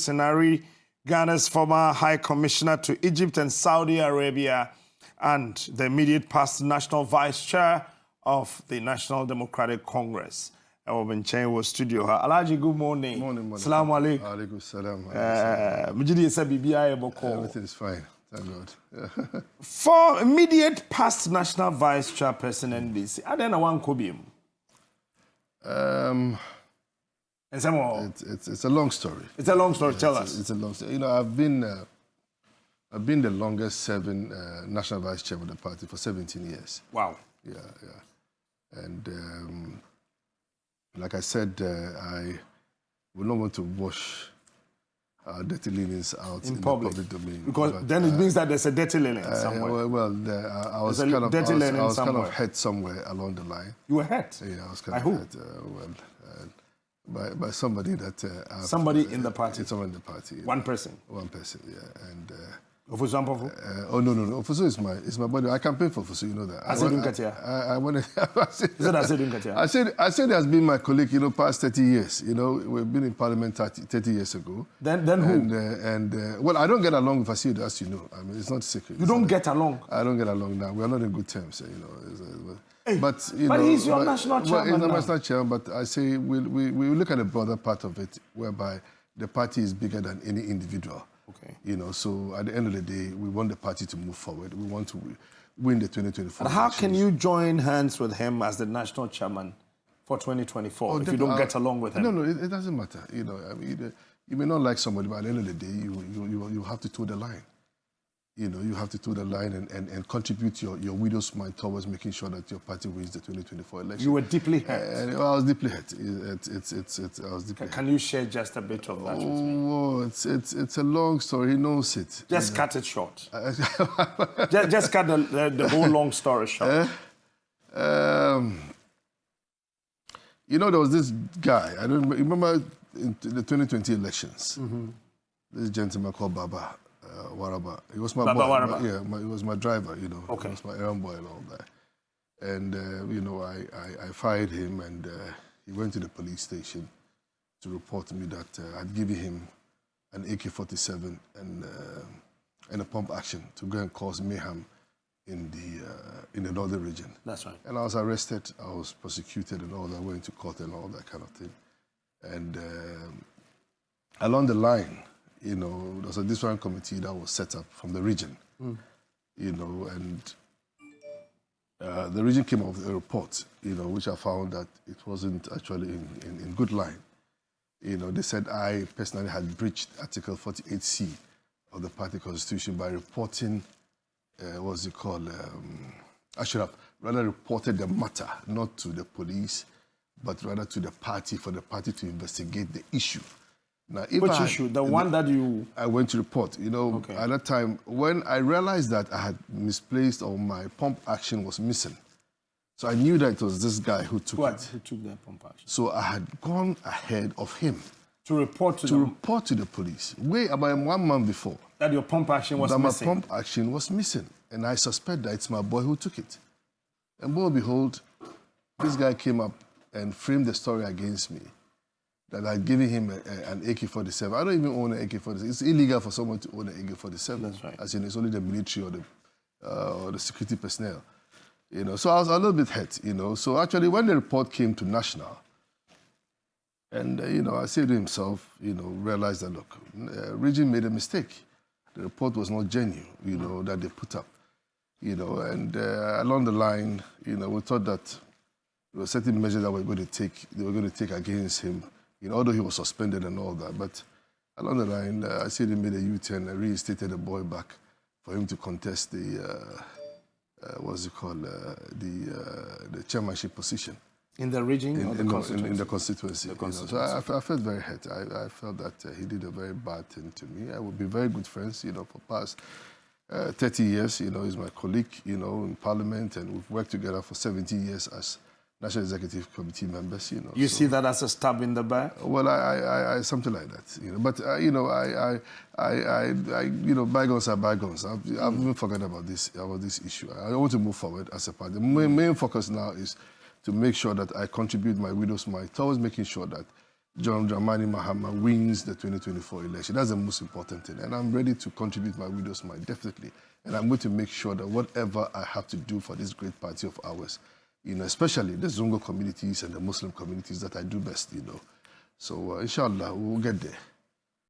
Sinare, Ghana's former High Commissioner to Egypt and Saudi Arabia, and the immediate past National Vice Chair of the National Democratic Congress. Our was studio. Alhaji, good morning. Morning. Assalamu alaikum. Alaikum salam. Everything is fine. Thank God. For immediate past National Vice Chairperson NDC, I don't know one Kobium. And some more. It's a long story. It's a long story. Tell us. It's a long story. You know, I've been the longest serving National Vice Chair of the party for 17 years. Wow. Yeah. And like I said, I will not want to wash dirty linens out in the public domain. Because then it means that there's a dirty linen somewhere. I was kind of hurt somewhere along the line. You were hurt? Yeah, I was kind of hurt. By somebody that... somebody in the party? Someone in the party. One person? One person, yeah. And... For example? No. Ofusu is my body. I campaign for Ofusu, you know that. Asiedu Nketia. Is it Asiedu Nketia? I said he has been my colleague, you know, past 30 years. You know, we've been in Parliament 30 years ago. Then who? Well, I don't get along with Asiedu, as you know. I mean, it's not secret. You don't get along? I don't get along now. We are not in good terms, you know. But he's your national chairman. Well, he's the national chairman, but I say we look at the broader part of it, whereby the party is bigger than any individual. Okay. You know, so at the end of the day, we want the party to move forward. We want to win the 2024 And how can you join hands with him as the national chairman for 2024 if you don't get along with him? No, it doesn't matter. You know, I mean, you may not like somebody, but at the end of the day, you have to toe the line. You know, you have to toe the line and contribute your widow's mind towards making sure that your party wins the 2024 election. You were deeply hurt. I was deeply hurt. I was deeply hurt. Can you share just a bit of that with me? Oh, it's a long story. He knows it. Just cut it short. just cut the whole long story short. You know, there was this guy. I don't remember in the 2020 elections. This gentleman called Baba. Waraba. He was my boy. He was my driver, you know. Okay. He was my errand boy and all that. And, you know, I fired him and he went to the police station to report to me that I'd given him an AK-47 and a pump action to go and cause mayhem in the northern region. That's right. And I was arrested, I was prosecuted and all that, went to court and all that kind of thing. And along the line, you know, there was a different committee that was set up from the region, you know, and the region came up with a report, you know, which I found that it wasn't actually in good line. You know, they said I personally had breached Article 48C of the party constitution by reporting, what's it called, I should have rather reported the matter, not to the police, but rather to the party, for the party to investigate the issue. Now, which issue? The one that you... I went to report. You know, at that time, when I realized that I had misplaced or my pump action was missing, so I knew that it was this guy who took it. Who took that pump action? So I had gone ahead of him. To report to report to the police, way about 1 month before. That your pump action was missing? That my pump action was missing. And I suspect that it's my boy who took it. And lo and behold, this guy came up and framed the story against me, that I'd given him an AK-47. I don't even own an AK-47. It's illegal for someone to own an AK-47. That's right. As in, it's only the military or the security personnel. You know, so I was a little bit hurt, you know. So actually, when the report came to National, and, you know, Asiedu himself, you know, realized that, look, region made a mistake. The report was not genuine, you know, that they put up. You know, and along the line, you know, we thought that there were certain measures that they were going to take against him. You know, although he was suspended and all that, but along the line, I said he made a U-turn and reinstated the boy back for him to contest the, what's it called, the chairmanship position. In the region or the constituency? In the constituency. You know. So I felt very hurt. I felt that he did a very bad thing to me. I would be very good friends, you know, for past 30 years. You know, he's my colleague, you know, in Parliament, and we've worked together for 17 years as National Executive Committee members, you know. You see that as a stab in the back? Well, I something like that, you know. But you know, you know, bygones are bygones. I've even forgotten about this issue. I want to move forward as a party. The main focus now is to make sure that I contribute my widow's mite towards making sure that John Dramani Mahama wins the 2024 election. That's the most important thing. And I'm ready to contribute my widow's mite, definitely. And I'm going to make sure that whatever I have to do for this great party of ours, especially the Zongo communities and the Muslim communities that I do best, So inshallah, we'll get there.